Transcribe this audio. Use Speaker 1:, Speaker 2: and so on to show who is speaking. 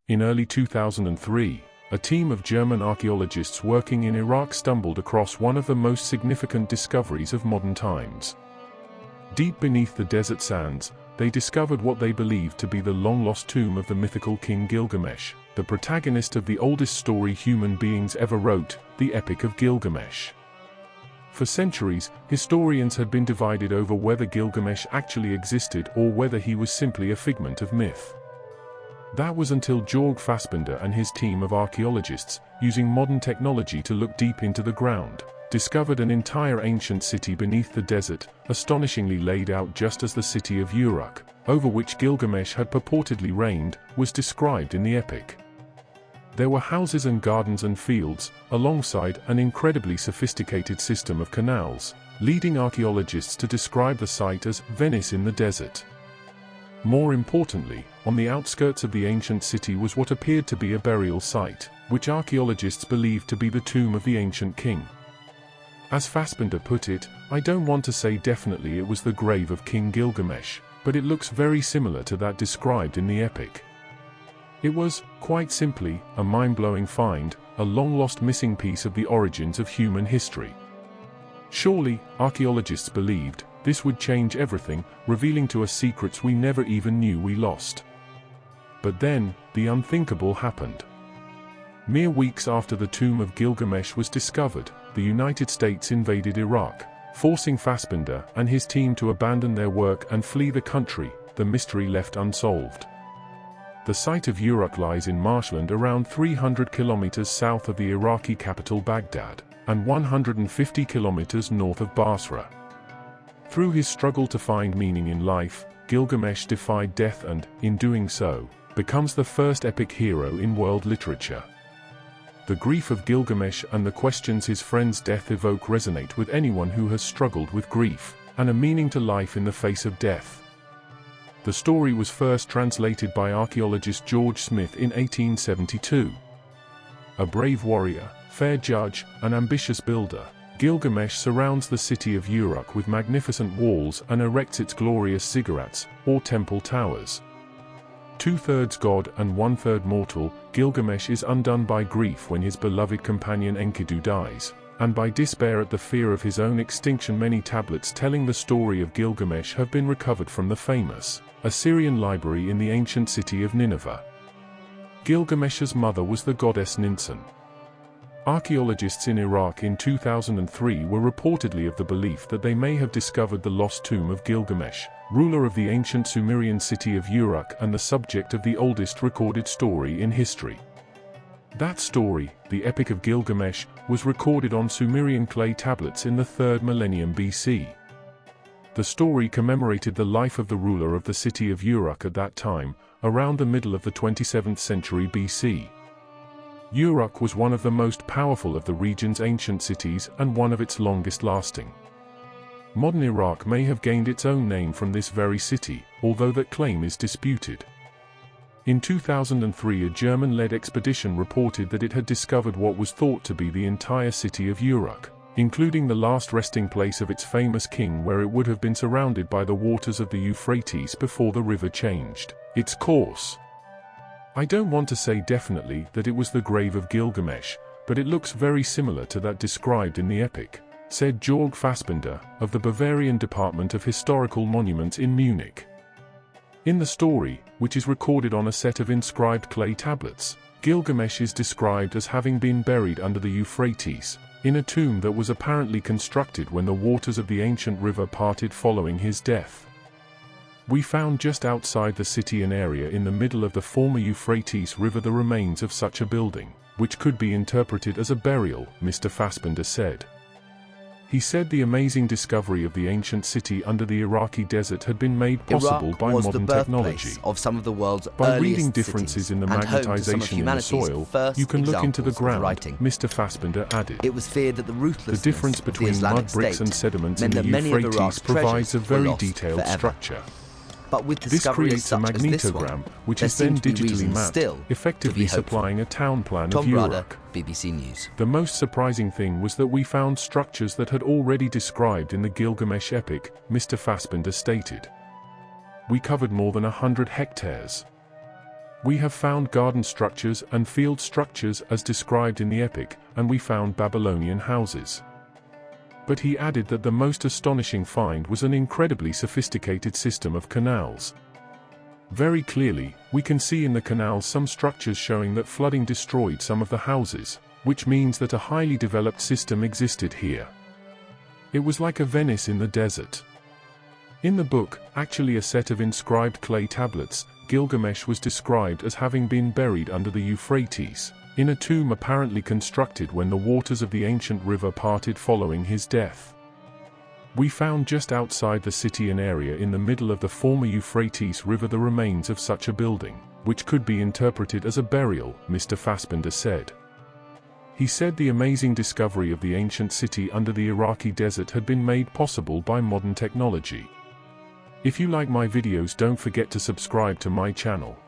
Speaker 1: In early 2003, a team of German archaeologists working in Iraq stumbled across one of the most significant discoveries of modern times. Deep beneath the desert sands, they discovered what they believed to be the long-lost tomb of the mythical King Gilgamesh, the protagonist of the oldest story human beings ever wrote, the Epic of Gilgamesh. For centuries, historians had been divided over whether Gilgamesh actually existed or whether he was simply a figment of myth. That was until Jorg Fassbinder and his team of archaeologists, using modern technology to look deep into the ground, discovered an entire ancient city beneath the desert, astonishingly laid out just as the city of Uruk, over which Gilgamesh had purportedly reigned, was described in the epic. There were houses and gardens and fields, alongside an incredibly sophisticated system of canals, leading archaeologists to describe the site as Venice in the desert. More importantly, on the outskirts of the ancient city was what appeared to be a burial site, which archaeologists believed to be the tomb of the ancient king. As Fassbinder put it, "I don't want to say definitely it was the grave of King Gilgamesh, but it looks very similar to that described in the epic." It was, quite simply, a mind-blowing find, a long-lost missing piece of the origins of human history. Surely, archaeologists believed, this would change everything, revealing to us secrets we never even knew we lost. But then, the unthinkable happened. Mere weeks after the Tomb of Gilgamesh was discovered, the United States invaded Iraq, forcing Fassbinder and his team to abandon their work and flee the country, the mystery left unsolved. The site of Uruk lies in marshland around 300 kilometers south of the Iraqi capital Baghdad, and 150 kilometers north of Basra. Through his struggle to find meaning in life, Gilgamesh defied death and, in doing so, becomes the first epic hero in world literature. The grief of Gilgamesh and the questions his friend's death evoke resonate with anyone who has struggled with grief, and a meaning to life in the face of death. The story was first translated by archaeologist George Smith in 1872. A brave warrior, fair judge, and ambitious builder, Gilgamesh surrounds the city of Uruk with magnificent walls and erects its glorious ziggurats, or temple towers. Two-thirds god and one-third mortal, Gilgamesh is undone by grief when his beloved companion Enkidu dies, and by despair at the fear of his own extinction. Many tablets telling the story of Gilgamesh have been recovered from the famous Assyrian library in the ancient city of Nineveh. Gilgamesh's mother was the goddess Ninsun. Archaeologists in Iraq in 2003 were reportedly of the belief that they may have discovered the lost tomb of Gilgamesh, ruler of the ancient Sumerian city of Uruk and the subject of the oldest recorded story in history. That story, the Epic of Gilgamesh, was recorded on Sumerian clay tablets in the 3rd millennium BC. The story commemorated the life of the ruler of the city of Uruk at that time, around the middle of the 27th century BC. Uruk was one of the most powerful of the region's ancient cities and one of its longest-lasting. Modern Iraq may have gained its own name from this very city, although that claim is disputed. In 2003, a German-led expedition reported that it had discovered what was thought to be the entire city of Uruk, including the last resting place of its famous king, where it would have been surrounded by the waters of the Euphrates before the river changed its course. I don't want to say definitely that it was the grave of Gilgamesh, but it looks very similar to that described in the epic, said Jorg Fassbinder, of the Bavarian Department of Historical Monuments in Munich. In the story, which is recorded on a set of inscribed clay tablets, Gilgamesh is described as having been buried under the Euphrates, in a tomb that was apparently constructed when the waters of the ancient river parted following his death. We found just outside the city an area in the middle of the former Euphrates River the remains of such a building, which could be interpreted as a burial, Mr. Fassbinder said. He said the amazing discovery of the ancient city under the Iraqi desert had been made possible by modern technology.
Speaker 2: Of some of the world's
Speaker 1: by reading differences in the magnetization in the soil, you can look into the ground, Mr. Fassbinder added.
Speaker 2: It was feared that the
Speaker 1: difference between mud bricks and sediments in the Euphrates provides a very detailed structure.
Speaker 2: But with
Speaker 1: this creates a magnetogram, which is then digitally mapped, effectively supplying a town plan of Uruk.
Speaker 2: BBC News.
Speaker 1: The most surprising thing was that we found structures that had already described in the Gilgamesh epic, Mr. Fassbinder stated. We covered more than 100 hectares. We have found garden structures and field structures as described in the Epic, and we found Babylonian houses. But he added that the most astonishing find was an incredibly sophisticated system of canals. Very clearly, we can see in the canals some structures showing that flooding destroyed some of the houses, which means that a highly developed system existed here. It was like a Venice in the desert. In the book, actually a set of inscribed clay tablets, Gilgamesh was described as having been buried under the Euphrates, in a tomb apparently constructed when the waters of the ancient river parted following his death. We found just outside the city an area in the middle of the former Euphrates River the remains of such a building, which could be interpreted as a burial, Mr. Fassbinder said. He said the amazing discovery of the ancient city under the Iraqi desert had been made possible by modern technology. If you like my videos, don't forget to subscribe to my channel.